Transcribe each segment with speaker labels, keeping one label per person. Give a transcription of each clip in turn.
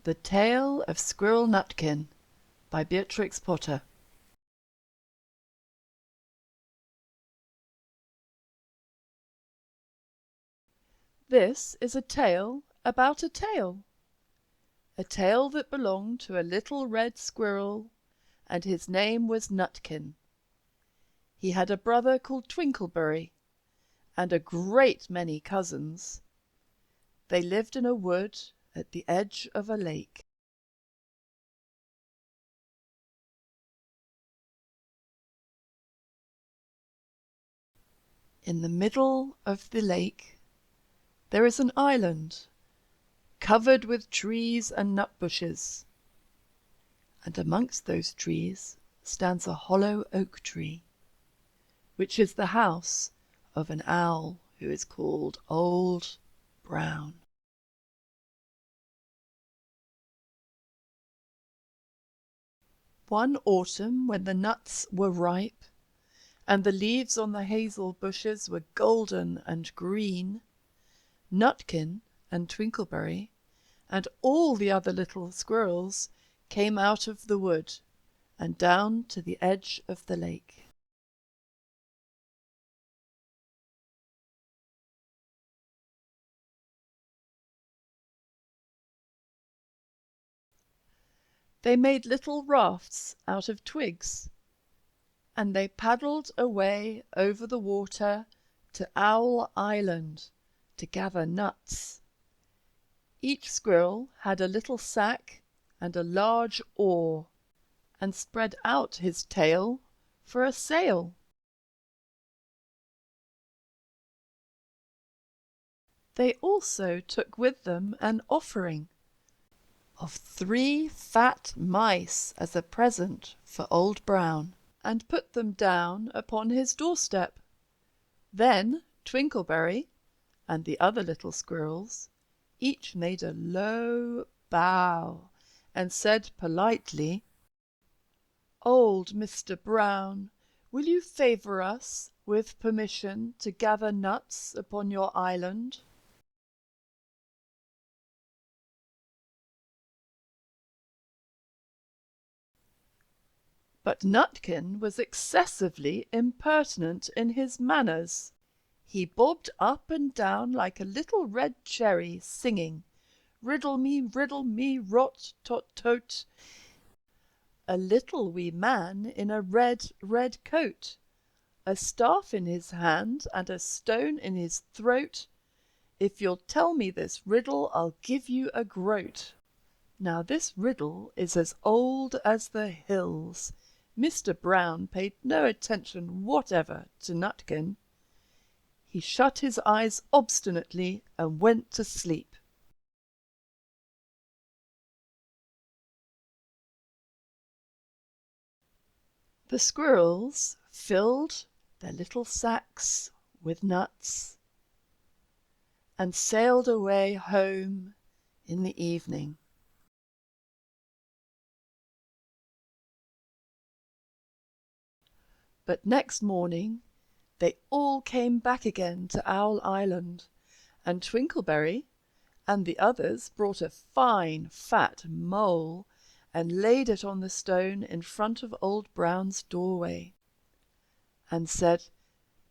Speaker 1: The Tale of Squirrel Nutkin by Beatrix Potter. This is a tale about a tale that belonged to a little red squirrel, and his name was Nutkin. He had a brother called Twinkleberry, and a great many cousins. They lived in a wood at the edge of a lake. In the middle of the lake there is an island covered with trees and nut bushes, and amongst those trees stands a hollow oak tree, which is the house of an owl who is called Old Brown. One autumn, when the nuts were ripe, and the leaves on the hazel bushes were golden and green, Nutkin and Twinkleberry and all the other little squirrels came out of the wood and down to the edge of the lake. They made little rafts out of twigs, and they paddled away over the water to Owl Island to gather nuts. Each squirrel had a little sack and a large oar, and spread out his tail for a sail. They also took with them an offering of 3 fat mice as a present for Old Brown, and put them down upon his doorstep. Then Twinkleberry and the other little squirrels each made a low bow and said politely, "Old Mr. Brown, will you favour us with permission to gather nuts upon your island?" But Nutkin was excessively impertinent in his manners. He bobbed up and down like a little red cherry, singing, riddle me, rot, tot, tote, a little wee man in a red, red coat, a staff in his hand and a stone in his throat. If you'll tell me this riddle, I'll give you a groat. Now this riddle is as old as the hills. Mr. Brown paid no attention whatever to Nutkin. He shut his eyes obstinately and went to sleep. The squirrels filled their little sacks with nuts and sailed away home in the evening. But next morning they all came back again to Owl Island, and Twinkleberry and the others brought a fine fat mole and laid it on the stone in front of Old Brown's doorway, and said,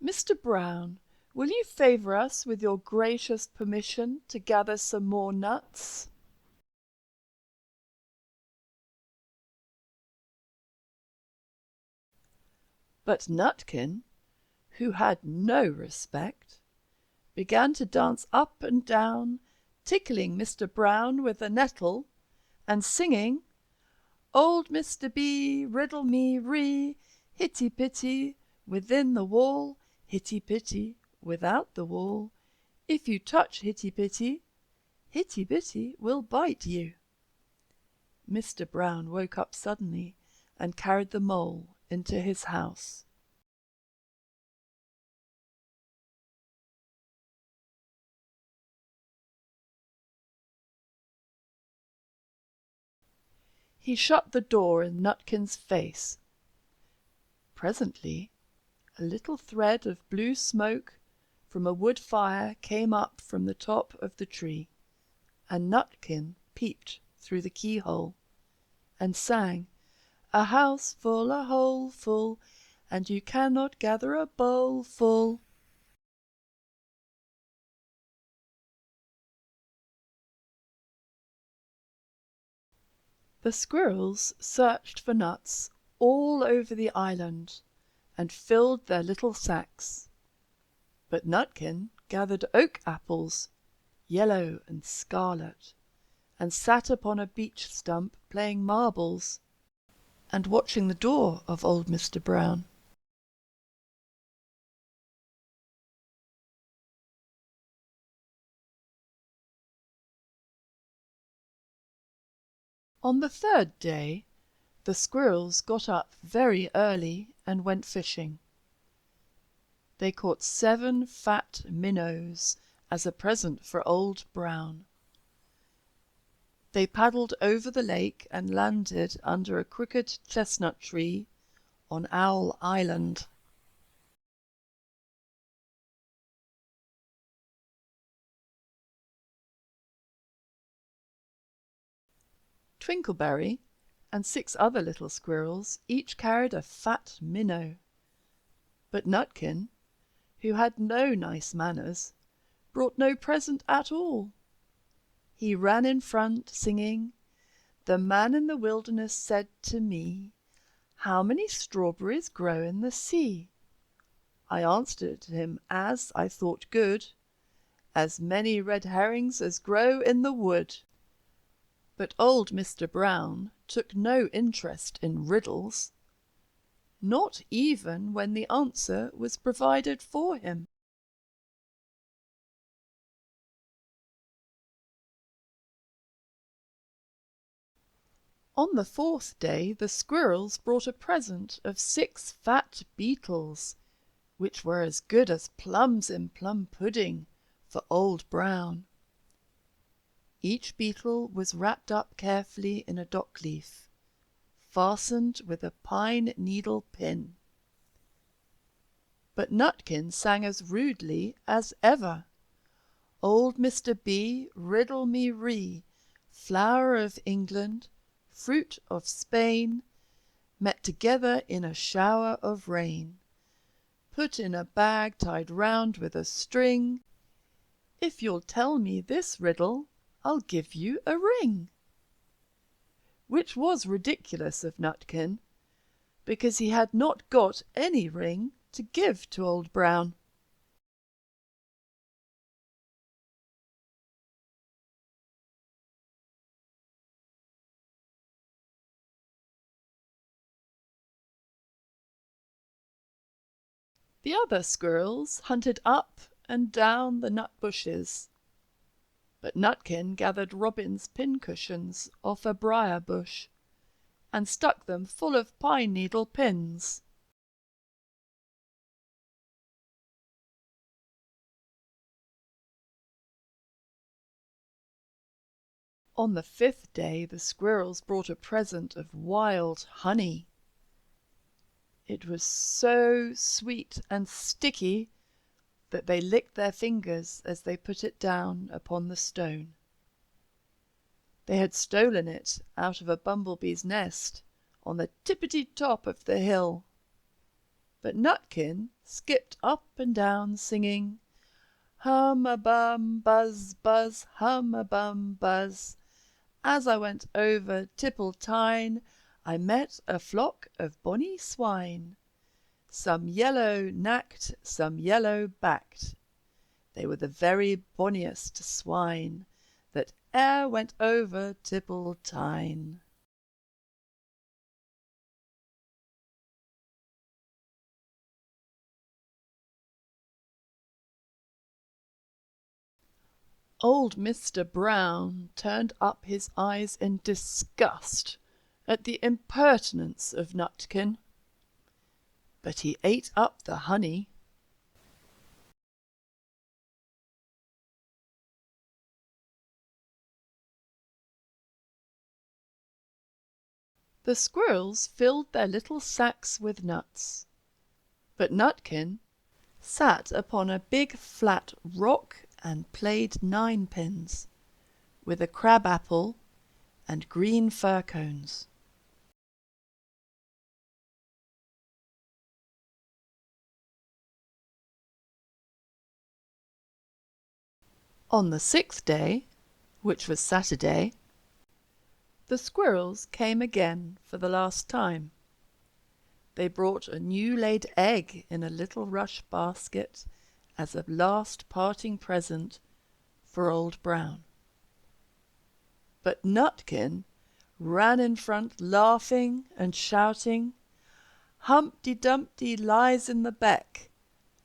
Speaker 1: "Mr. Brown, will you favour us with your gracious permission to gather some more nuts?" But Nutkin, who had no respect, began to dance up and down, tickling Mr. Brown with a nettle, and singing, "Old Mr. B, riddle me ree, hitty-pitty within the wall, hitty-pitty without the wall. If you touch hitty-pitty, hitty-pitty will bite you." Mr. Brown woke up suddenly and carried the mole into his house. He shut the door in Nutkin's face. Presently a little thread of blue smoke from a wood fire came up from the top of the tree, and Nutkin peeped through the keyhole, and sang, "A house full, a hole full, and you cannot gather a bowl full." The squirrels searched for nuts all over the island, and filled their little sacks. But Nutkin gathered oak apples, yellow and scarlet, and sat upon a beech stump playing marbles, and watching the door of old Mr. Brown. On the third day the squirrels got up very early and went fishing. They caught 7 fat minnows as a present for Old Brown. They paddled over the lake and landed under a crooked chestnut tree on Owl Island. Twinkleberry and 6 other little squirrels each carried a fat minnow, but Nutkin, who had no nice manners, brought no present at all. He ran in front, singing, "The man in the wilderness said to me, 'How many strawberries grow in the sea?' I answered him as I thought good, 'As many red herrings as grow in the wood.'" But old Mr. Brown took no interest in riddles, not even when the answer was provided for him. On the 4th day the squirrels brought a present of 6 fat beetles, which were as good as plums in plum pudding, for Old Brown. Each beetle was wrapped up carefully in a dock leaf, fastened with a pine needle pin. But Nutkin sang as rudely as ever, "Old Mr. B, riddle me ree, flower of England, fruit of Spain, met together in a shower of rain, put in a bag tied round with a string. If you'll tell me this riddle, I'll give you a ring." Which was ridiculous of Nutkin, because he had not got any ring to give to Old Brown. The other squirrels hunted up and down the nut bushes, but Nutkin gathered robin's pincushions off a briar bush, and stuck them full of pine needle pins. On the 5th day the squirrels brought a present of wild honey. It was so sweet and sticky that they licked their fingers as they put it down upon the stone. They had stolen it out of a bumblebee's nest on the tippity top of the hill. But Nutkin skipped up and down singing, "Hum-a-bum, buzz, buzz, hum-a-bum, buzz. As I went over Tipple Tine, I met a flock of bonny swine, some yellow nacked, some yellow backed. They were the very bonniest swine that e'er went over Tipple Tine." Old Mr. Brown turned up his eyes in disgust at the impertinence of Nutkin, but he ate up the honey. The squirrels filled their little sacks with nuts, but Nutkin sat upon a big flat rock and played ninepins with a crab-apple and green fir cones. On the 6th day, which was Saturday, the squirrels came again for the last time. They brought a new-laid egg in a little rush basket as a last parting present for Old Brown. But Nutkin ran in front laughing and shouting, "Humpty Dumpty lies in the beck,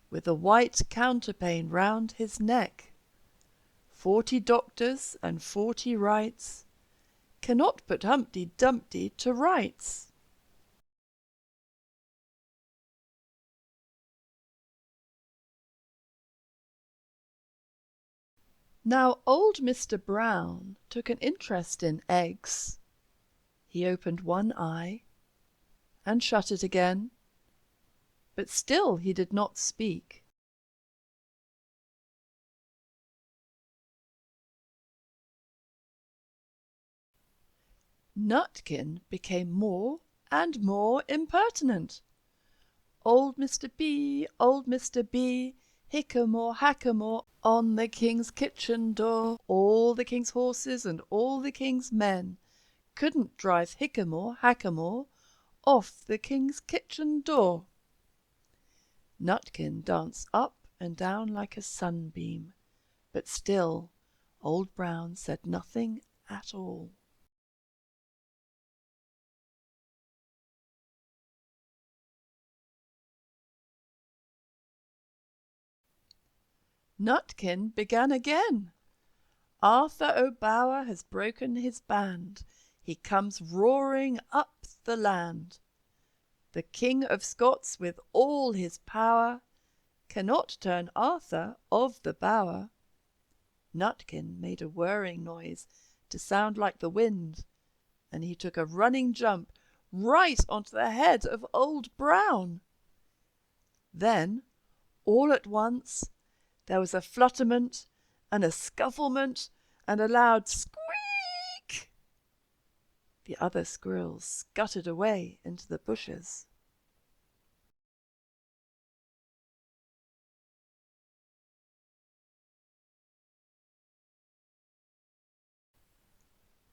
Speaker 1: with a white counterpane round his neck. 40 doctors and 40 wrights cannot put Humpty Dumpty to rights." Now old Mr. Brown took an interest in eggs. He opened one eye and shut it again, but still he did not speak. Nutkin became more and more impertinent. Old Mr. B, hickamore, hackamore, on the king's kitchen door, all the king's horses and all the king's men couldn't drive hickamore, hackamore off the king's kitchen door. Nutkin danced up and down like a sunbeam, but still Old Brown said nothing at all. Nutkin began again. "Arthur O'Bower has broken his band. He comes roaring up the land. The King of Scots with all his power cannot turn Arthur of the bower." Nutkin made a whirring noise to sound like the wind, and he took a running jump right onto the head of Old Brown. Then, all at once, there was a flutterment and a scufflement and a loud squeak. The other squirrels scuttered away into the bushes.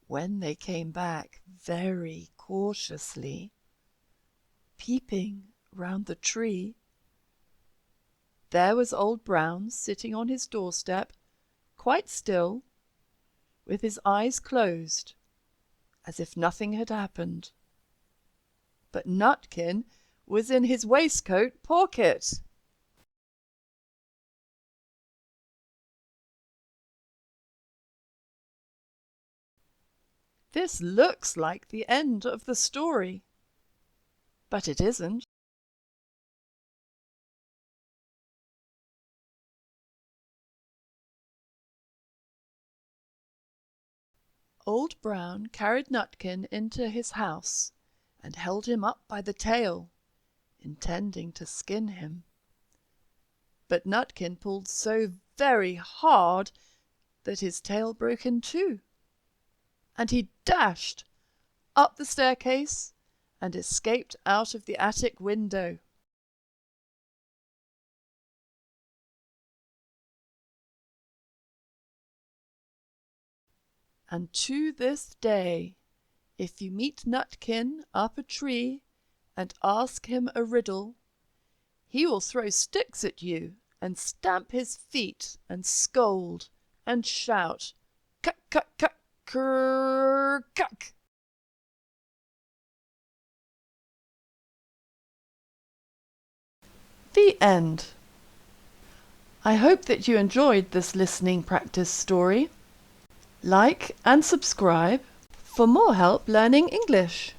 Speaker 1: When they came back very cautiously, peeping round the tree, there was Old Brown sitting on his doorstep, quite still, with his eyes closed, as if nothing had happened. But Nutkin was in his waistcoat pocket. This looks like the end of the story, but it isn't. Old Brown carried Nutkin into his house and held him up by the tail, intending to skin him. But Nutkin pulled so very hard that his tail broke in two, and he dashed up the staircase and escaped out of the attic window. And to this day, if you meet Nutkin up a tree and ask him a riddle, he will throw sticks at you and stamp his feet and scold and shout, "Cuck, cuck, cuck, curr, cuck." The end. I hope that you enjoyed this listening practice story. Like and subscribe for more help learning English.